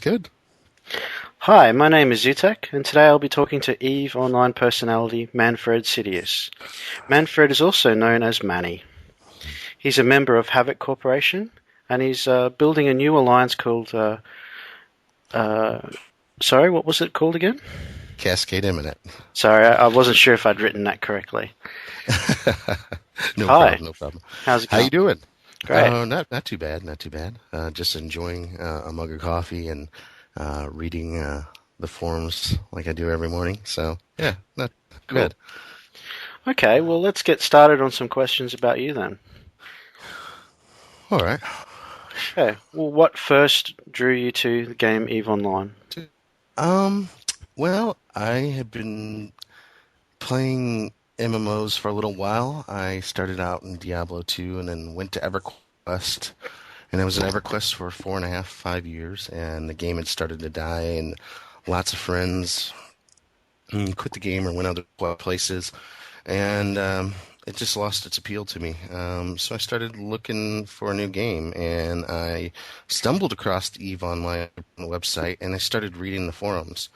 good. Hi, my name is Xutech, and today I'll be talking to EVE Online personality Manfred Sideous. Manfred is also known as Manny. He's a member of Havoc Corporation, and he's building a new alliance called... sorry, what was it called again? Cascade imminent. Sorry, I wasn't sure if I'd written that correctly. No Hi, problem, no problem. how's it How going? you doing? Great. Not too bad, not too bad. Just enjoying a mug of coffee and reading the forums like I do every morning. So yeah, not too Cool. bad. Okay, well, let's get started on some questions about you then. All right. Okay, well, what first drew you to the game EVE Online? Um, well, I have been playing MMOs for a little while. I started out in Diablo 2 and then went to EverQuest. And I was in EverQuest for 4.5, 5 years, and the game had started to die, and lots of friends quit the game or went other places, and it just lost its appeal to me. So I started looking for a new game, and I stumbled across the EVE Online website, and I started reading the forums,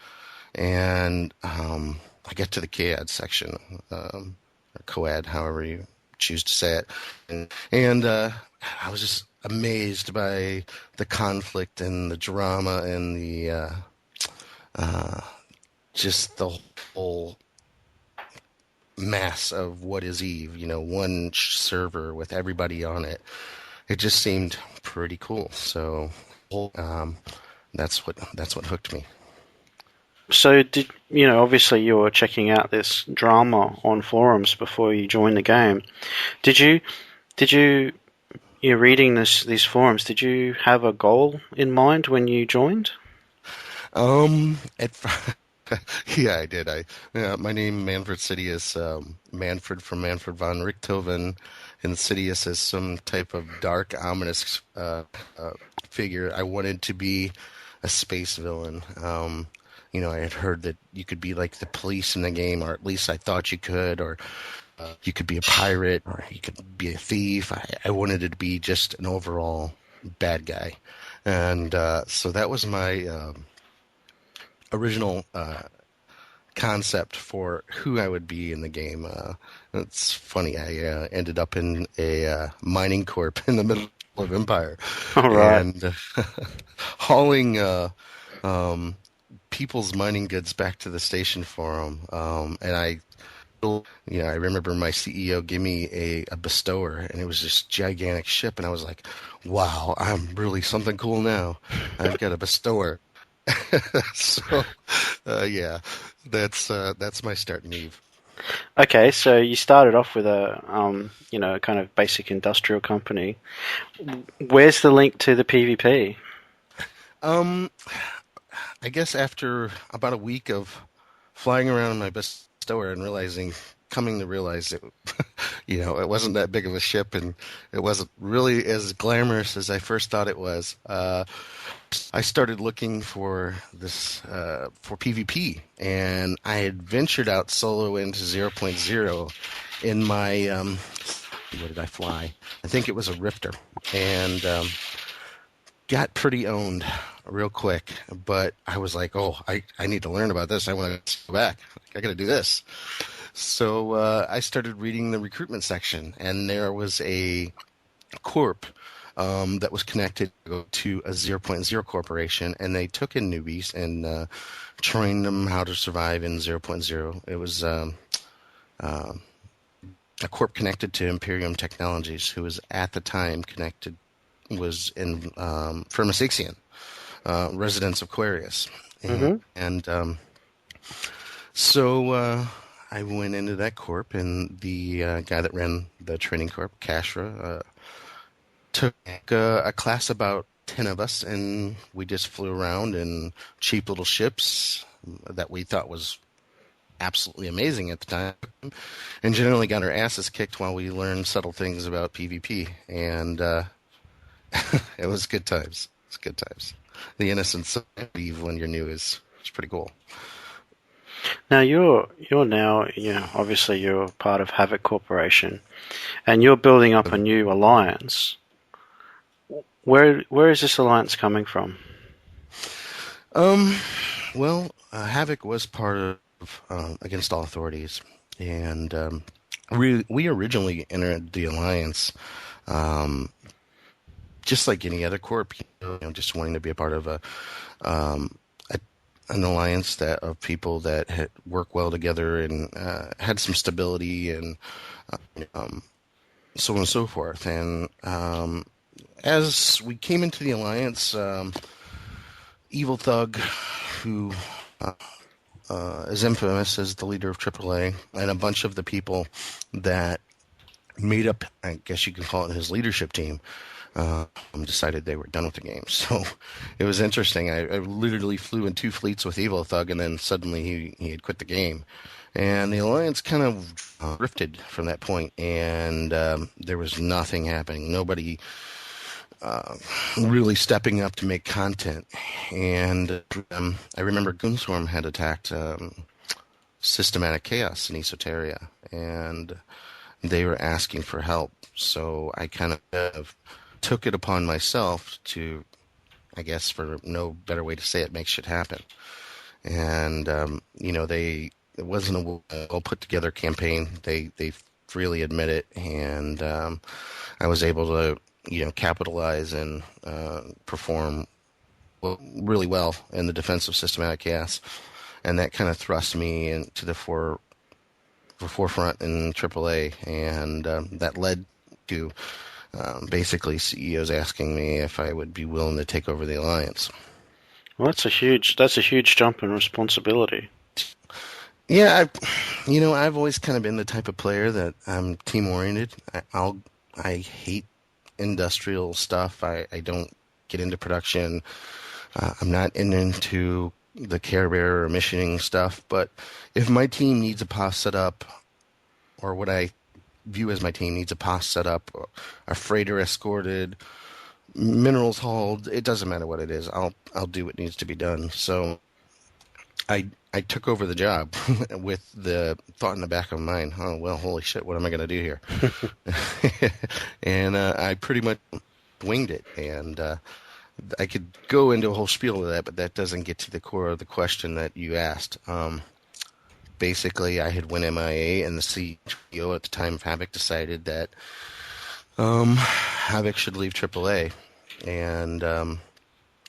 and I got to the KAD section, or COAD, however you choose to say it, and I was just amazed by the conflict and the drama and the uh, just the whole mass of what is Eve. One server with everybody on it. It just seemed pretty cool. So um, that's what hooked me. So obviously you were checking out this drama on forums before you joined the game. Did you, you're reading these forums, did you have a goal in mind when you joined? At Yeah, I did. My name Manfred Sideous, Manfred from Manfred von Richthofen, and Sidious is some type of dark, ominous figure. I wanted to be a space villain. I had heard that you could be like the police in the game, or at least I thought you could, or you could be a pirate, or you could be a thief. I wanted it to be just an overall bad guy, and so that was my original concept for who I would be in the game. It's funny. I ended up in a mining corp in the middle of Empire, All right. and hauling people's mining goods back to the station for them. I remember my CEO give me a bestower, and it was this gigantic ship, and I was like, "Wow, I'm really something cool now. I've got a bestower." So, yeah, that's my start in Eve. Okay, so you started off with a kind of basic industrial company. Where's the link to the PvP? Um, I guess after about a week of flying around in my bestower and coming to realize it, it wasn't that big of a ship, and it wasn't really as glamorous as I first thought it was. I started looking for this for PvP, and I had ventured out solo into zero point 0.0 in my what did I fly? I think it was a Rifter, and got pretty owned real quick. But I was like, oh, I need to learn about this. I want to go back. I got to do this. So I started reading the recruitment section, and there was a corp that was connected to a zero point 0.0 corporation, and they took in newbies and trained them how to survive in zero point 0.0. It was a corp connected to Imperium Technologies, who was at the time was in Firmasixian, residents of Aquarius. Mm-hmm. And so I went into that corp, and the guy that ran the training corp, Kashra, took a class about 10 of us, and we just flew around in cheap little ships that we thought was absolutely amazing at the time, and generally got our asses kicked while we learned subtle things about PvP, and it was good times. It's good times. The innocence of Eve when you're new is pretty cool. Now you're now obviously you're part of Havoc Corporation, and you're building up a new alliance. Where is this alliance coming from? Um, well, Havoc was part of Against All Authorities, and we originally entered the alliance, um, just like any other corp, just wanting to be a part of um, a an alliance that of people that had work well together and had some stability and um, so on and so forth. And as we came into the alliance, Evil Thug, who uh, is infamous as the leader of AAA, and a bunch of the people that made up, I guess you could call it his leadership team, decided they were done with the game. So it was interesting. I literally flew in two fleets with Evil Thug, and then suddenly he had quit the game. And the alliance kind of drifted from that point, and there was nothing happening. Nobody uh, really stepping up to make content. And I remember Goonswarm had attacked Systematic Chaos in Esoteria, and they were asking for help. So I kind of took it upon myself to, I guess, for no better way to say it, make shit happen. And it wasn't a well put together campaign. They freely admit it, and I was able to capitalize and perform really well in the defense of Systematic Chaos, and that kind of thrust me into the forefront in AAA, and that led to basically CEOs asking me if I would be willing to take over the alliance. Well, that's a huge jump in responsibility. Yeah, I've always kind of been the type of player that I'm team oriented. I hate industrial stuff. I don't get into production. I'm not into the Care Bear or missioning stuff. But if my team needs a POS set up, or what I view as my team needs a POS set up, a freighter escorted, minerals hauled, it doesn't matter what it is. I'll do what needs to be done. So I took over the job with the thought in the back of my mind, oh well, holy shit, what am I going to do here? And I pretty much winged it, and I could go into a whole spiel of that, but that doesn't get to the core of the question that you asked. Basically, I had went MIA, and the CEO at the time of Havoc decided that Havoc should leave AAA, and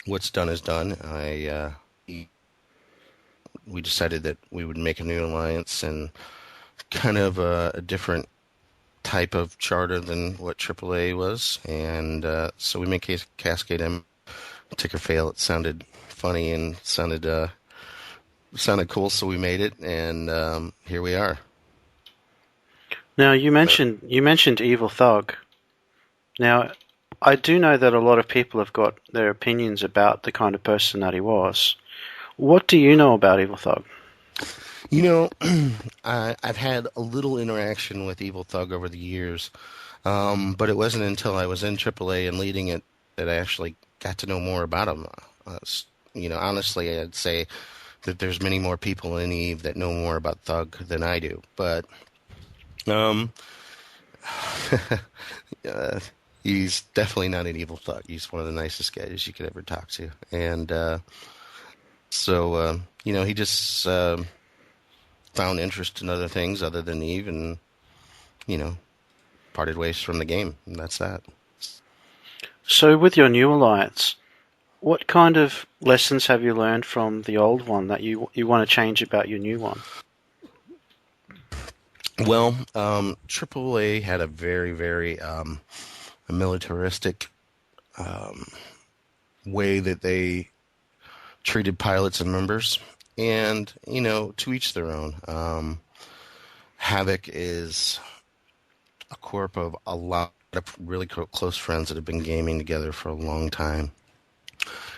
what's done is done. We decided that we would make a new alliance and kind of a different type of charter than what AAA was, and so we made Cascade M. Ticker fail. It sounded funny and sounded cool, so we made it, and here we are. Now you mentioned Evil Thug. Now I do know that a lot of people have got their opinions about the kind of person that he was. What do you know about Evil Thug? You know, I've had a little interaction with Evil Thug over the years, but it wasn't until I was in AAA and leading it that I actually got to know more about him. Honestly, I'd say that there's many more people in Eve that know more about Thug than I do. But um, uh, he's definitely not an evil Thug. He's one of the nicest guys you could ever talk to, and he just found interest in other things other than Eve, and you know, parted ways from the game, and that's that. So with your new alliance, what kind of lessons have you learned from the old one that you want to change about your new one? Well, AAA had a very, very a militaristic um, way that they treated pilots and members, and to each their own. Havoc is a corp of a lot of really close friends that have been gaming together for a long time.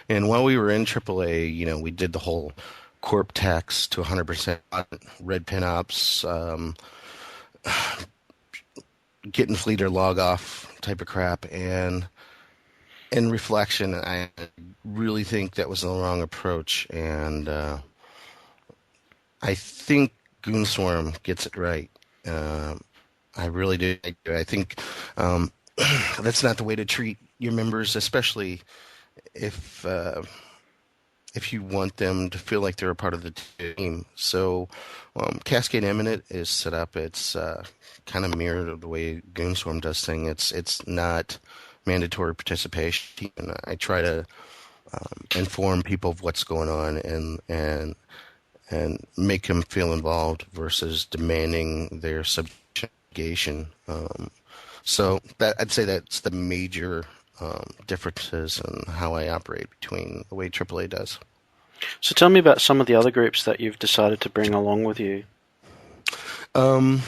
And while we were in AAA, we did the whole corp tax to 100% red pin ops, getting fleet or log off type of crap. And in reflection, I really think that was the wrong approach. And I think Goonswarm gets it right. I really do. I think that's not the way to treat your members, especially if if you want them to feel like they're a part of the team. So, Cascade Imminent is set up. It's kind of mirrored of the way Goonswarm does thing. It's not mandatory participation. And I try to inform people of what's going on and make them feel involved versus demanding their subjugation. So that I'd say that's the major differences in how I operate between the way AAA does. So tell me about some of the other groups that you've decided to bring along with you. Um,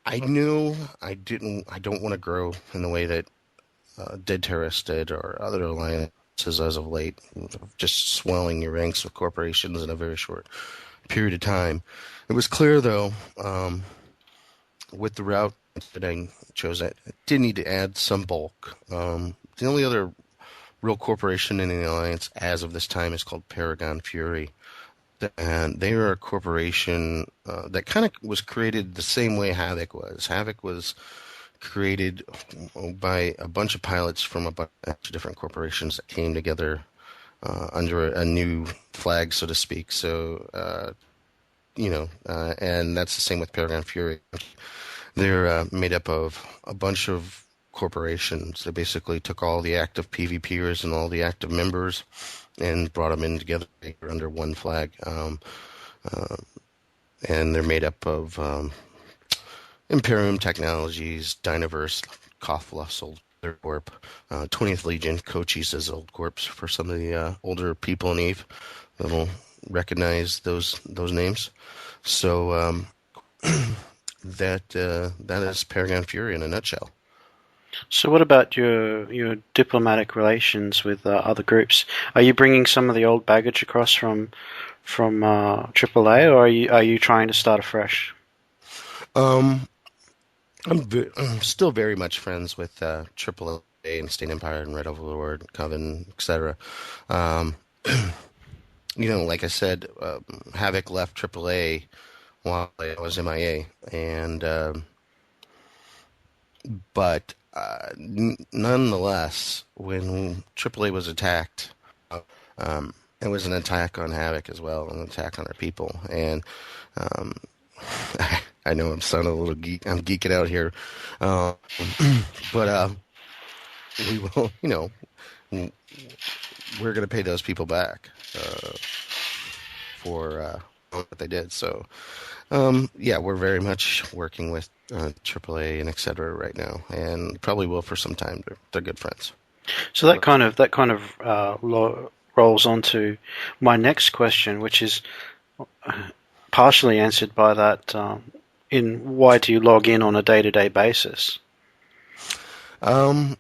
I knew I didn't. I don't want to grow in the way that Dead Terrorists did or other alliances as of late, just swelling your ranks with corporations in a very short period of time. It was clear, though, with the route that I chose, I did need to add some bulk. The only other real corporation in the alliance as of this time is called Paragon Fury. And they are a corporation that kind of was created the same way Havoc was. Havoc was created by a bunch of pilots from a bunch of different corporations that came together under a new flag, so to speak. So, and that's the same with Paragon Fury. They're made up of a bunch of corporations. They basically took all the active PvPers and all the active members and brought them in together under one flag. Uh, and they're made up of Imperium Technologies, Dynaverse, Kothla, Old Corp, 20th Legion, Cochise as Old Corps for some of the older people in Eve that'll recognize those names. So that is Paragon Fury in a nutshell. So what about your diplomatic relations with other groups? Are you bringing some of the old baggage across from AAA, or are you trying to start afresh? Um, I'm still very much friends with AAA and State Empire and Red Overlord, Coven, etc. Um, like I said, Havoc left AAA while I was MIA, and but nonetheless, when AAA was attacked, it was an attack on Havoc as well, an attack on our people. And um, I know I'm sounding a little geek. I'm geeking out here, uh, but we will. We're going to pay those people back for what they did. So yeah, we're very much working with AAA and et cetera right now, and probably will for some time. They're good friends. So that kind of rolls on to my next question, which is partially answered by that. In why do you log in on a day-to-day basis? Um,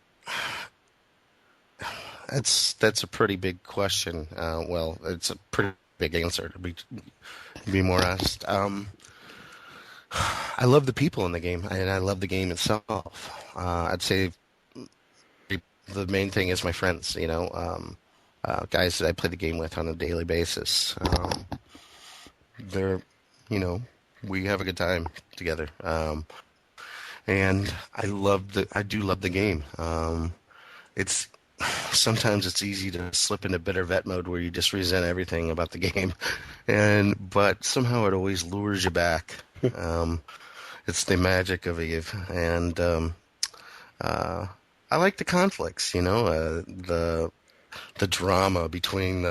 that's a pretty big question. Well, it's a pretty big answer to be more honest. I love the people in the game, and I love the game itself. I'd say the main thing is my friends. Guys that I play the game with on a daily basis. They're, you know, we have a good time together. And I do love the game. It's sometimes it's easy to slip into bitter vet mode where you just resent everything about the game, but somehow it always lures you back. Um, it's the magic of Eve, and I like the conflicts. The drama between